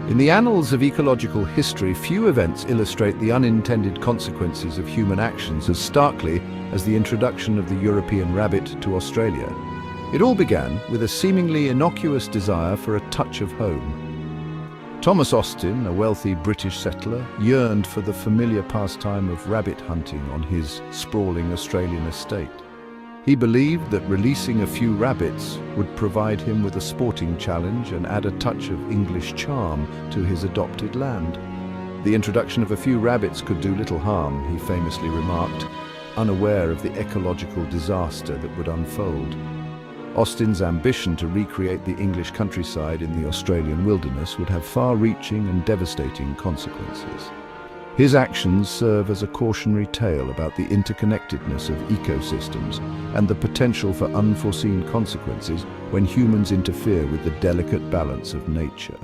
In the annals of ecological history, few events illustrate the unintended consequences of human actions as starkly as the introduction of the European rabbit to Australia. It all began with a seemingly innocuous desire for a touch of home. Thomas Austin, a wealthy British settler, yearned for the familiar pastime of rabbit hunting on his sprawling Australian estate. He believed that releasing a few rabbits would provide him with a sporting challenge and add a touch of English charm to his adopted land. The introduction of a few rabbits could do little harm, he famously remarked, unaware of the ecological disaster that would unfold. Austin's ambition to recreate the English countryside in the Australian wilderness would have far-reaching and devastating consequences. His actions serve as a cautionary tale about the interconnectedness of ecosystems and the potential for unforeseen consequences when humans interfere with the delicate balance of nature.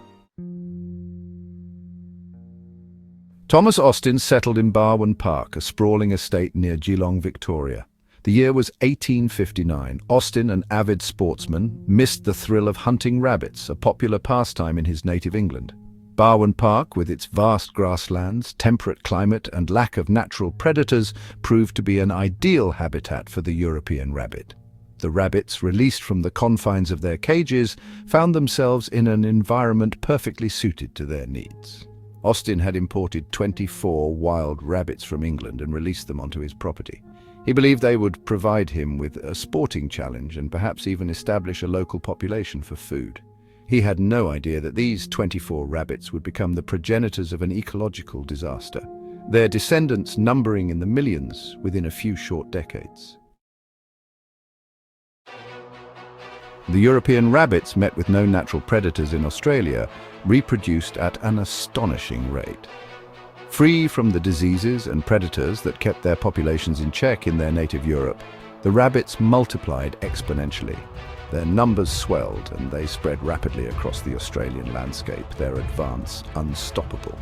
Thomas Austin settled in Barwon Park, a sprawling estate near Geelong, Victoria. The year was 1859. Austin, an avid sportsman, missed the thrill of hunting rabbits, a popular pastime in his native England. Barwon Park, with its vast grasslands, temperate climate and lack of natural predators, proved to be an ideal habitat for the European rabbit. The rabbits, released from the confines of their cages, found themselves in an environment perfectly suited to their needs. Austin had imported 24 wild rabbits from England and released them onto his property. He believed they would provide him with a sporting challenge and perhaps even establish a local population for food. He had no idea that these 24 rabbits would become the progenitors of an ecological disaster, their descendants numbering in the millions within a few short decades. The European rabbits, met with no natural predators in Australia, reproduced at an astonishing rate. Free from the diseases and predators that kept their populations in check in their native Europe, the rabbits multiplied exponentially. Their numbers swelled and they spread rapidly across the Australian landscape, their advance unstoppable.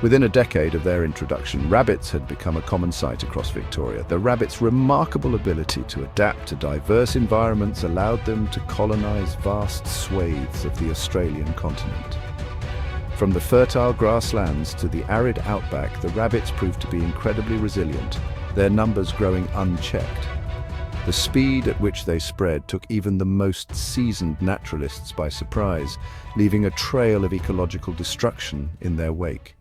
Within a decade of their introduction, rabbits had become a common sight across Victoria. The rabbits' remarkable ability to adapt to diverse environments allowed them to colonize vast swathes of the Australian continent. From the fertile grasslands to the arid outback, the rabbits proved to be incredibly resilient, their numbers growing unchecked. The speed at which they spread took even the most seasoned naturalists by surprise, leaving a trail of ecological destruction in their wake.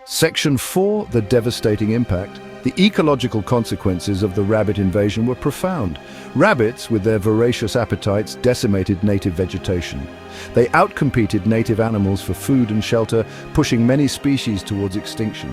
Section 4, the devastating impact. The ecological consequences of the rabbit invasion were profound. Rabbits, with their voracious appetites, decimated native vegetation. They outcompeted native animals for food and shelter, pushing many species towards extinction.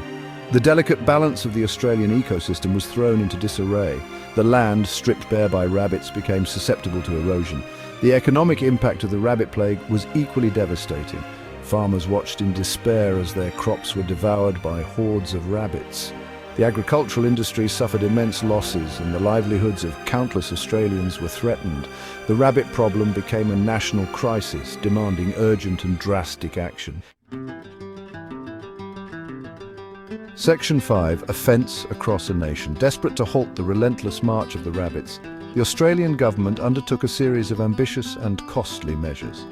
The delicate balance of the Australian ecosystem was thrown into disarray. The land, stripped bare by rabbits, became susceptible to erosion. The economic impact of the rabbit plague was equally devastating. Farmers watched in despair as their crops were devoured by hordes of rabbits. The agricultural industry suffered immense losses and the livelihoods of countless Australians were threatened. The rabbit problem became a national crisis, demanding urgent and drastic action. Section 5, a fence across a nation. Desperate to halt the relentless march of the rabbits, the Australian government undertook a series of ambitious and costly measures.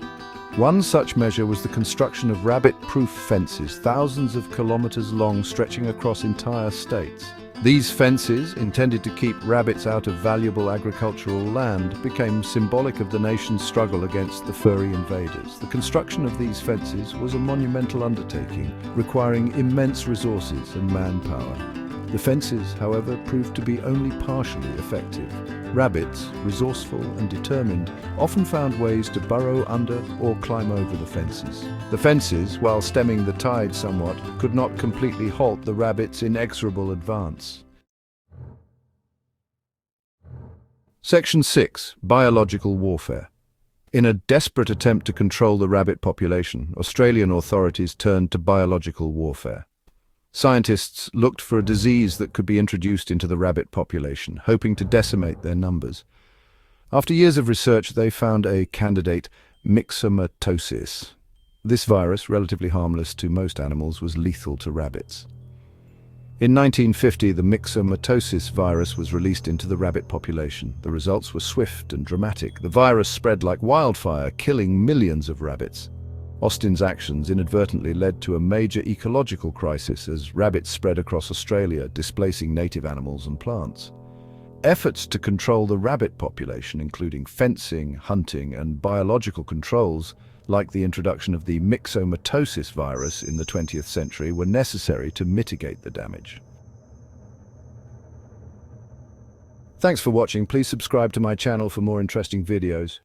One such measure was the construction of rabbit-proof fences, thousands of kilometres long, stretching across entire states. These fences, intended to keep rabbits out of valuable agricultural land, became symbolic of the nation's struggle against the furry invaders. The construction of these fences was a monumental undertaking, requiring immense resources and manpower. The fences, however, proved to be only partially effective. Rabbits, resourceful and determined, often found ways to burrow under or climb over the fences. The fences, while stemming the tide somewhat, could not completely halt the rabbits' inexorable advance. Section 6, biological warfare. In a desperate attempt to control the rabbit population, Australian authorities turned to biological warfare. Scientists looked for a disease that could be introduced into the rabbit population, hoping to decimate their numbers. After years of research, they found a candidate, myxomatosis. This virus, relatively harmless to most animals, was lethal to rabbits. In 1950, the myxomatosis virus was released into the rabbit population. The results were swift and dramatic. The virus spread like wildfire, killing millions of rabbits. Austin's actions inadvertently led to a major ecological crisis as rabbits spread across Australia, displacing native animals and plants. Efforts to control the rabbit population, including fencing, hunting, and biological controls, like the introduction of the myxomatosis virus in the 20th century, were necessary to mitigate the damage. Thanks for watching. Please subscribe to my channel for more interesting videos.